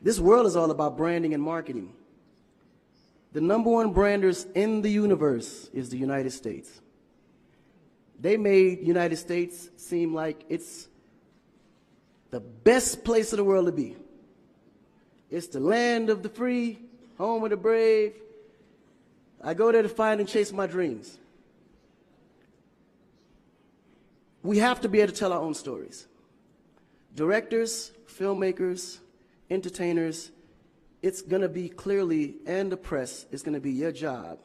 This world is all about branding and marketing. The #1 branders in the universe is the United States. They made United States seem like it's the best place in the world to be. It's the land of the free, home of the brave. I go there to find and chase my dreams. We have to be able to tell our own stories. Directors, filmmakers, entertainers, it's going to be clearly, and the press, it's going to be your job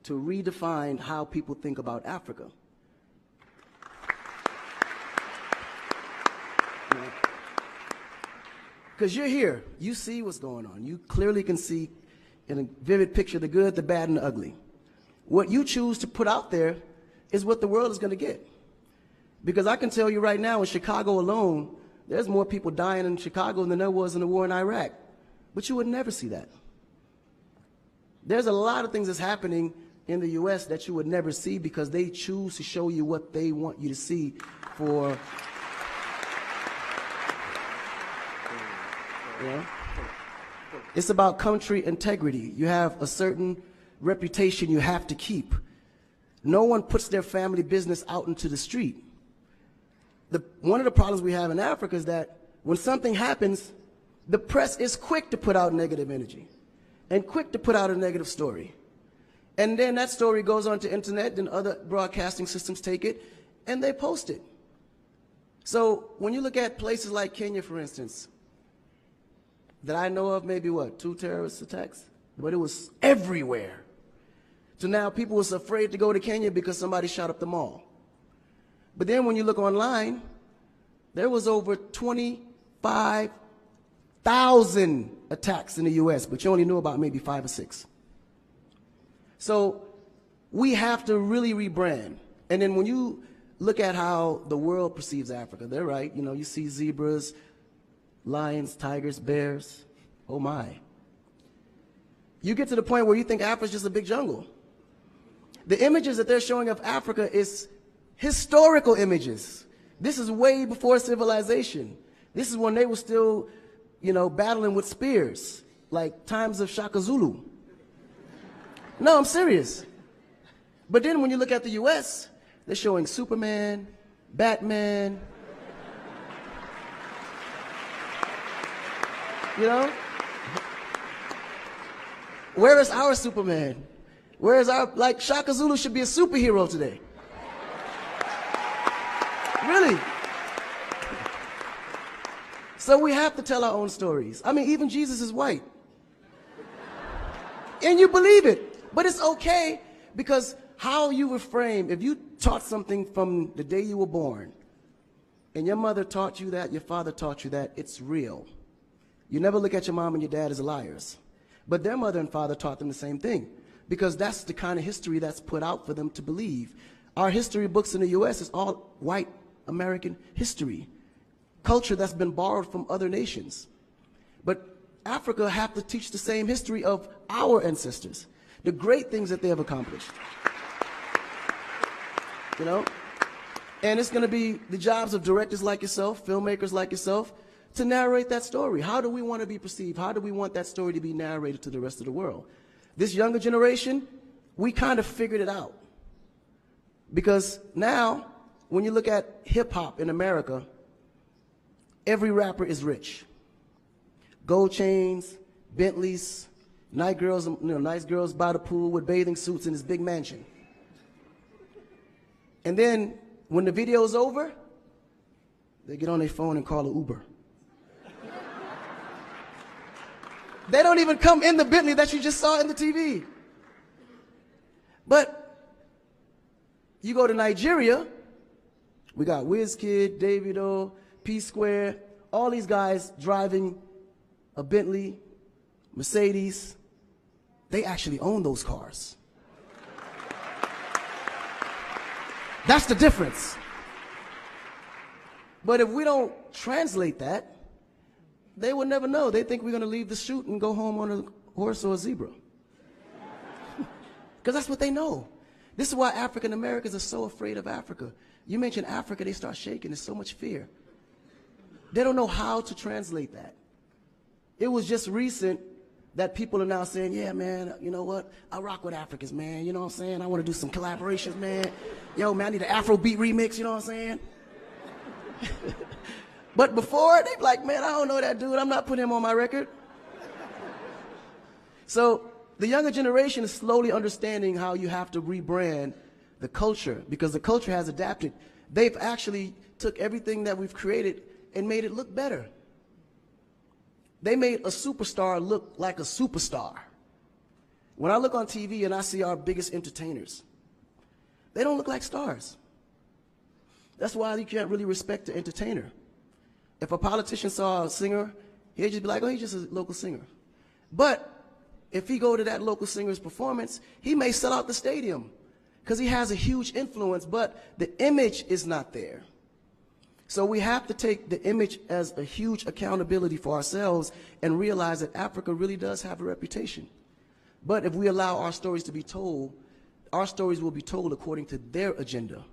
to redefine how people think about Africa. Because you're here, you see what's going on. You clearly can see in a vivid picture the good, the bad, and the ugly. What you choose to put out there is what the world is going to get. Because I can tell you right now, in Chicago alone, there's more people dying in Chicago than there was in the war in Iraq. But you would never see that. There's a lot of things that's happening in the U.S. that you would never see because they choose to show you what they want you to see for, you know? It's about country integrity. You have a certain reputation you have to keep. No one puts their family business out into the street. One of the problems we have in Africa is that when something happens, the press is quick to put out negative energy and quick to put out a negative story. And then that story goes on to internet, and other broadcasting systems take it and they post it. So when you look at places like Kenya, for instance, that I know of, maybe what, 2 terrorist attacks? But it was everywhere. So now people was afraid to go to Kenya because somebody shot up the mall. But then when you look online, there was over 25,000 attacks in the U.S., but you only knew about maybe 5 or 6. So we have to really rebrand. And then when you look at how the world perceives Africa, they're right. You know, you see zebras, lions, tigers, bears. Oh my. You get to the point where you think Africa's just a big jungle. The images that they're showing of Africa is historical images. This is way before civilization. This is when they were still, you know, battling with spears, like times of Shaka Zulu. No, I'm serious. But then when you look at the US, they're showing Superman, Batman, you know? Where is our Superman? Where is our, like, Shaka Zulu should be a superhero today. Really. So we have to tell our own stories. I mean, even Jesus is white. And you believe it. But it's okay, because how you were framed, if you taught something from the day you were born, and your mother taught you that, your father taught you that, it's real. You never look at your mom and your dad as liars. But their mother and father taught them the same thing, because that's the kind of history that's put out for them to believe. Our history books in the U.S. is all white American history, culture that's been borrowed from other nations. But Africa have to teach the same history of our ancestors, the great things that they have accomplished. You know? And it's going to be the jobs of directors like yourself, filmmakers like yourself, to narrate that story. How do we want to be perceived? How do we want that story to be narrated to the rest of the world? This younger generation, we kind of figured it out. Because now, when you look at hip-hop in America, every rapper is rich. Gold chains, Bentleys, nice girls by the pool with bathing suits in his big mansion. And then, when the video's over, they get on their phone and call an Uber. They don't even come in the Bentley that you just saw in the TV. But you go to Nigeria, we got Wizkid, Davido, P-Square, all these guys driving a Bentley, Mercedes. They actually own those cars. That's the difference. But if we don't translate that, they will never know. They think we're going to leave the shoot and go home on a horse or a zebra. Because that's what they know. This is why African Americans are so afraid of Africa. You mention Africa, they start shaking. There's so much fear. They don't know how to translate that. It was just recent that people are now saying, yeah, man, you know what? I rock with Africans, man. You know what I'm saying? I want to do some collaborations, man. Yo, man, I need an Afrobeat remix, you know what I'm saying? But before, they'd be like, man, I don't know that dude. I'm not putting him on my record. So the younger generation is slowly understanding how you have to rebrand the culture, because the culture has adapted. They've actually took everything that we've created and made it look better. They made a superstar look like a superstar. When I look on TV and I see our biggest entertainers, they don't look like stars. That's why you can't really respect the entertainer. If a politician saw a singer, he'd just be like, oh, he's just a local singer. But if he go to that local singer's performance, he may sell out the stadium because he has a huge influence, but the image is not there. So we have to take the image as a huge accountability for ourselves and realize that Africa really does have a reputation. But if we allow our stories to be told, our stories will be told according to their agenda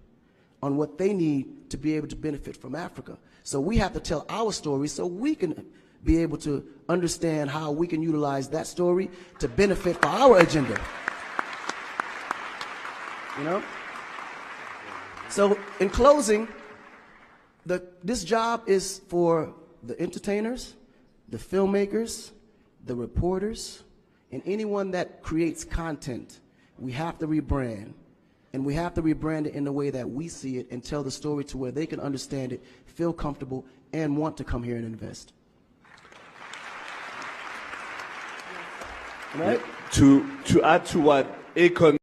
on what they need to be able to benefit from Africa. So we have to tell our story so we can be able to understand how we can utilize that story to benefit for our agenda. You know? So in closing, this job is for the entertainers, the filmmakers, the reporters, and anyone that creates content. We have to rebrand, and we have to rebrand it in the way that we see it and tell the story to where they can understand it, feel comfortable, and want to come here and invest. Right? To add to what Akon